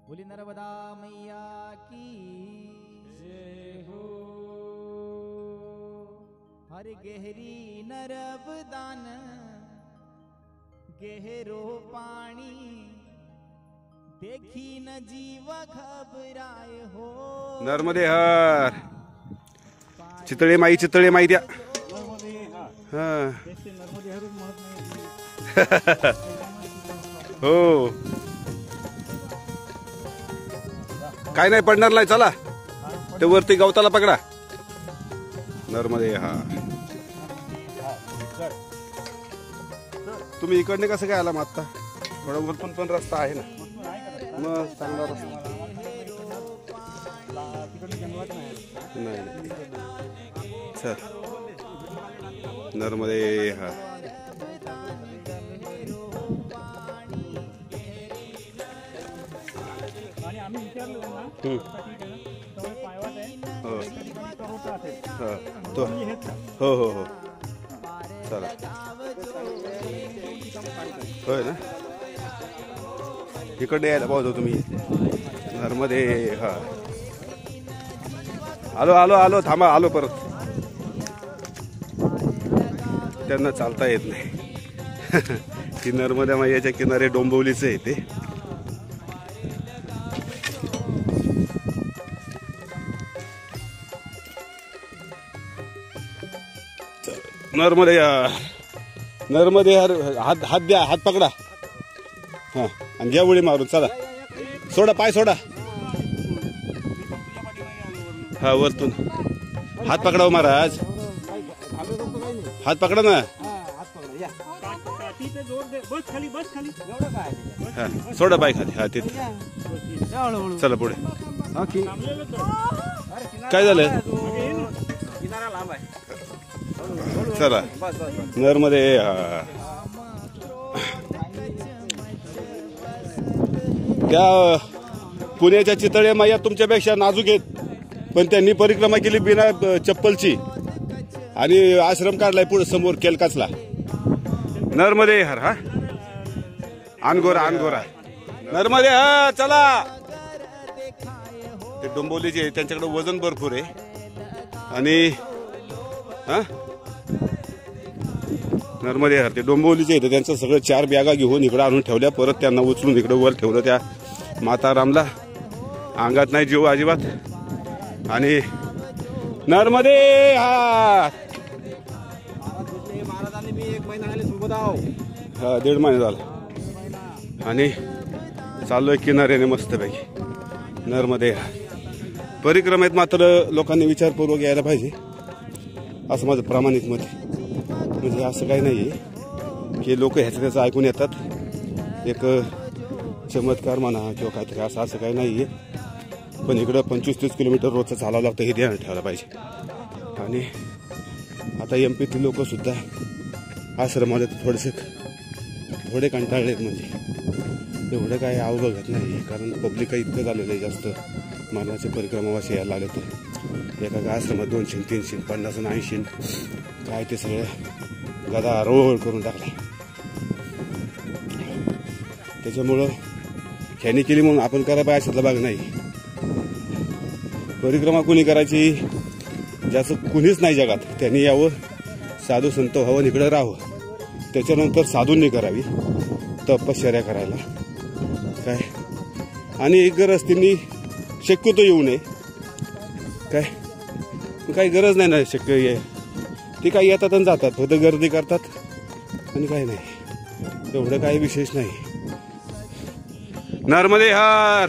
बोली नर्मदा मैया की जय हो। हर गहरी नर्मदान गहरो पाणी देखी न जीव घबराय हो। नर्मदे हर चितळे माई द्या हो काय नाही पडणार नाही। चला ते वरती गवताला पकडा। नर्मदे हा तुम्ही इकडने कसं काय आला मग आता? थोडा वरतून पण रस्ता आहे ना, मग चांगला रस्ता नाही। चल नर्मदे हा हो हो हो चला होय ना। इकडे यायला पाहतो तुम्ही नर्मदे हा। आलो आलो आलो थांबा आलो परत। त्यांना चालता येत नाही ती नर्मदा मैयाच्या किनारे डोंबिवलीचं आहे ते। नर्मदे नर्मदे हात हात द्या, हात पकडा हा आणि घ्या उडी मारून। चला सोडा पाय सोडा हा वरतून हात पकडा महाराज, हात पकडा ना हा सोडा पाय खाली हा तिथे। चला पुढे काय झालं? चला नर्मदे त्या पुण्याच्या चितळे मैया तुमच्यापेक्षा नाजूक आहेत, पण त्यांनी परिक्रमा केली बिना चप्पलची आणि आश्रम काढलाय पुढे समोर केलकाचला। नर्मदे हर हा अनगोरा अनगोरा नर्मदे हा चला। ते डोंबिवलीचे त्यांच्याकडे वजन भरपूर आहे आणि हा नर्मदे हर ते डोंबिवलीचे येते त्यांचं सगळं 4 बॅगा घेऊन इकडे आणून ठेवल्या, परत त्यांना उचलून इकडे वर ठेवलं त्या मातारामला। अंगात नाही जीव अजिबात। आणि नर्मदे हा 1.5 महिना झाला आणि चाललोय किनाऱ्याने मस्तपैकी नर्मदे हा। परिक्रमेत मात्र लोकांनी विचारपूर्वक यायला पाहिजे असं माझं प्रामाणिक मत आहे। म्हणजे असं काही नाहीये की लोक ह्याचं त्याचं ऐकून येतात एक चमत्कार म्हणा किंवा काहीतरी असं काही नाहीये। पण इकडं 25-30 किलोमीटर रोजचं चालावं लागतं हे ध्यान ठेवायला पाहिजे। आणि आता MP लोक सुद्धा आश्रमाला थोडे कंटाळलेत, म्हणजे एवढं काय अवघड नाही कारण पब्लिक काही इतकं झालेलं आहे जास्त। मानाचे परिक्रमावासी यायला आले तर एका आश्रमात 200-300 50 80 काय ते सगळे गदा रोळ करून टाकला। त्याच्यामुळं ह्यानी केली म्हणून आपण करायला पाहिजे अशातला भाग नाही। परिक्रमा कुणी करायची ज्याचं कुणीच नाही जगात त्यांनी यावं, साधू संत व्हावं, इकडं राहावं। त्याच्यानंतर साधूंनी करावी तपश्चर्या करायला काय, आणि गरज त्यांनी शक्यतो येऊ नये काय, काही गरज नाही ना शक्य आहे ती काही येतात आणि जातात, फक्त गर्दी करतात आणि काही नाही, एवढं काही विशेष नाही। नर्मदे हर